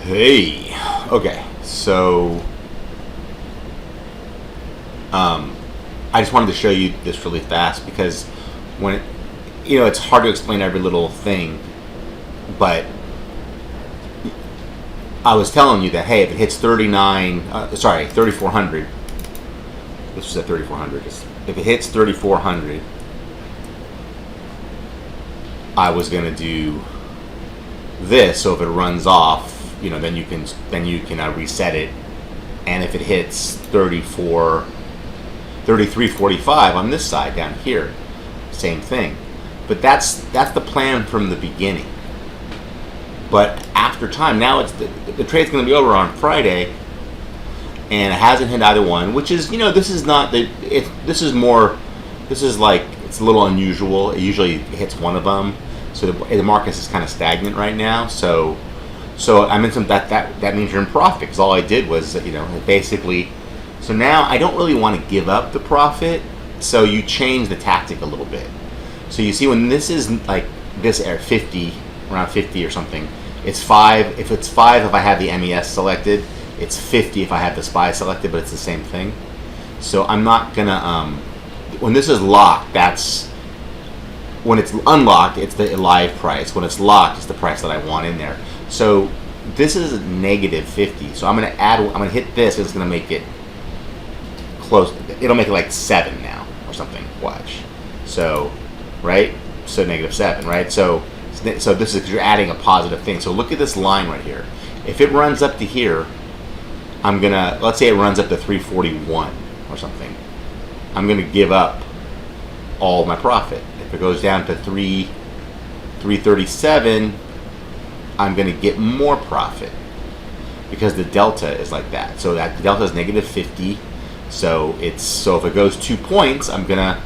Hey, okay, so I just wanted to show you this really fast because when it's hard to explain every little thing, but I was telling you that hey, if it hits 3400, this was at 3400. If it hits 3400, I was gonna do this. So if it runs off, then you can reset it, and if it hits 3345 on this side down here, same thing. But that's the plan from the beginning. But after time, now it's the trade's going to be over on Friday, and it hasn't hit either one, which is this is not this is like it's a little unusual. It usually hits one of them, so the market is kind of stagnant right now. So I'm in some that means you're in profit because all I did was basically. So now I don't really want to give up the profit, so you change the tactic a little bit. So you see when this is like this at 50, around 50 or something, it's 5. If it's 5 if I have the MES selected, it's 50 if I have the SPY selected, but it's the same thing. So I'm not gonna when this is locked, that's when it's unlocked, it's the live price. When it's locked, it's the price that I want in there. So this is negative 50. So I'm gonna hit this, and it's gonna make it close. It'll make it like 7 now or something. Watch. So, right? So negative 7, right? So this is you're adding a positive thing. So look at this line right here. If it runs up to here, let's say it runs up to 341 or something. I'm gonna give up all my profit. If it goes down to 337, I'm gonna get more profit because the delta is like that. So that the delta is negative 50. So if it goes 2 points, I'm gonna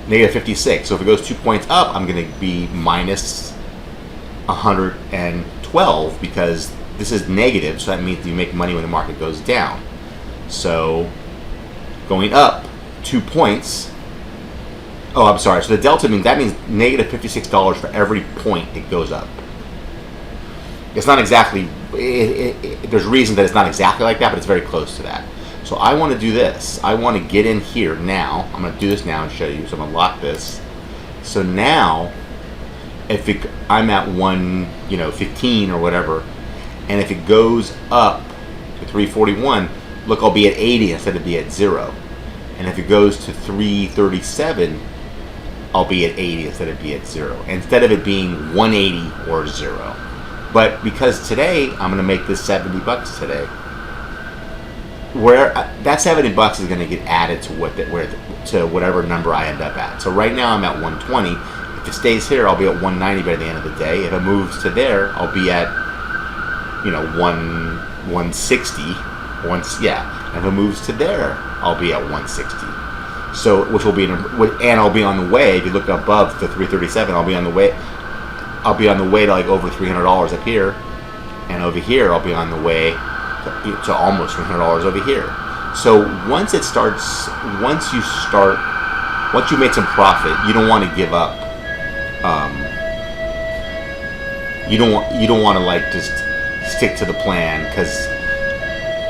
negative 56. So if it goes 2 points up, I'm gonna be minus 112 because this is negative. So that means you make money when the market goes down. So going up 2 points. Oh, I'm sorry. So the delta means negative $56 for every point it goes up. It's not exactly. There's reason that it's not exactly like that, but it's very close to that. So I want to do this. I want to get in here now. I'm going to do this now and show you. So I'm going to lock this. So now, I'm at 115 or whatever, and if it goes up to 341, look, I'll be at 80 instead of be at 0. And if it goes to 337, I'll be at 80 instead of be at 0. Instead of it being 180 or 0. But because today I'm going to make this $70 today, where that $70 is going to get added to to whatever number I end up at. So right now I'm at 120. If it stays here, I'll be at 190 by the end of the day. If it moves to there, I'll be at 160. If it moves to there, I'll be at 160. So which will be and I'll be on the way. If you look above the 337, I'll be on the way. I'll be on the way to like over $300 up here, and over here I'll be on the way to almost $300 over here. So once you made some profit, you don't want to give up. You don't want to like just stick to the plan, because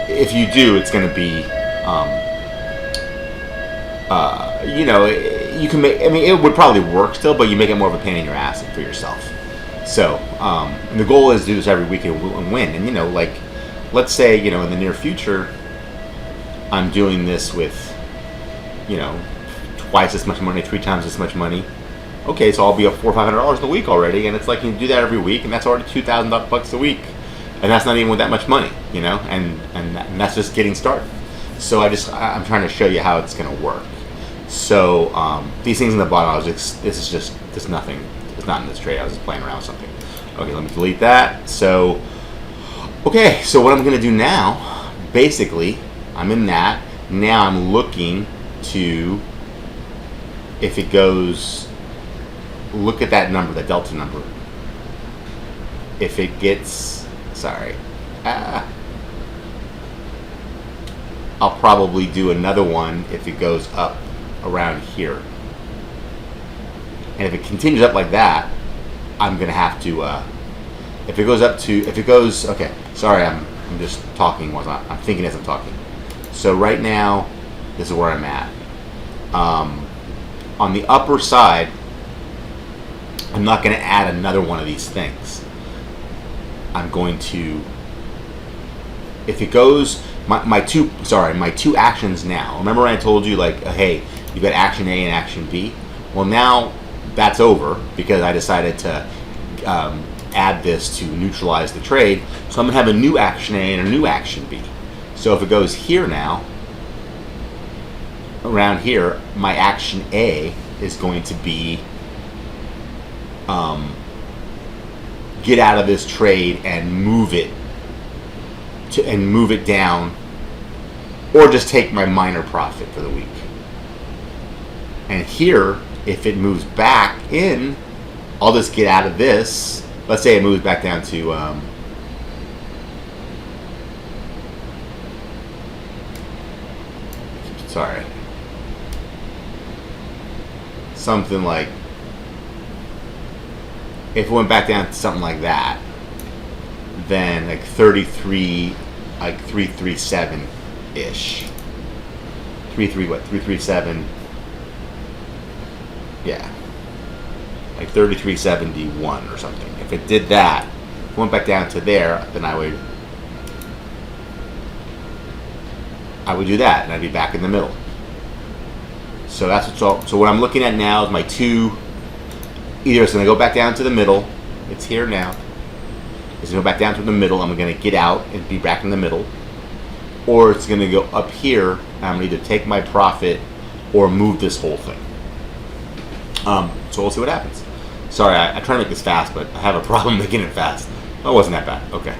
if you do, it's going to be you can make. I mean, it would probably work still, but you make it more of a pain in your ass for yourself. So the goal is to do this every week and win. And like, let's say in the near future, I'm doing this with twice as much money, 3 times as much money. Okay, so I'll be up $400 or $500 a week already, and it's like you do that every week, and that's already $2,000 a week, and that's not even with that much money, and that's just getting started. So I'm trying to show you how it's going to work. So these things in the bottom, this is just nothing. It's not in this trade. I was just playing around with something. Okay, let me delete that. So what I'm going to do now, basically, I'm in that. Now I'm looking to, if it goes, look at that number, that delta number. If it gets, I'll probably do another one if it goes up around here. And if it continues up like that, I'm going to have to If it goes up to, if it goes, okay, sorry, I'm just talking, I'm thinking as I'm talking. So right now, this is where I'm at. On the upper side, I'm not going to add another one of these things. I'm going to, if it goes, my two actions now. Remember when I told you, like, hey, you got action A and action B? Well, now that's over because I decided to add this to neutralize the trade. So I'm going to have a new action A and a new action B. So if it goes here now, around here, my action A is going to be get out of this trade and move it down, or just take my minor profit for the week. And here, if it moves back in, I'll just get out of this. Let's say it moves back down to something like, if it went back down to something like that, then like 33, like 337 ish. 337. Yeah. Like 3371 or something. If it did that, if it went back down to there, then I would do that, and I'd be back in the middle. So that's what's all. So what I'm looking at now is my two. Either it's going to go back down to the middle. It's here now. It's going to go back down to the middle. I'm going to get out and be back in the middle. Or it's going to go up here. And I'm going to either take my profit or move this whole thing. So we'll see what happens. Sorry, I try to make this fast, but I have a problem making it fast. Oh, it wasn't that bad. Okay.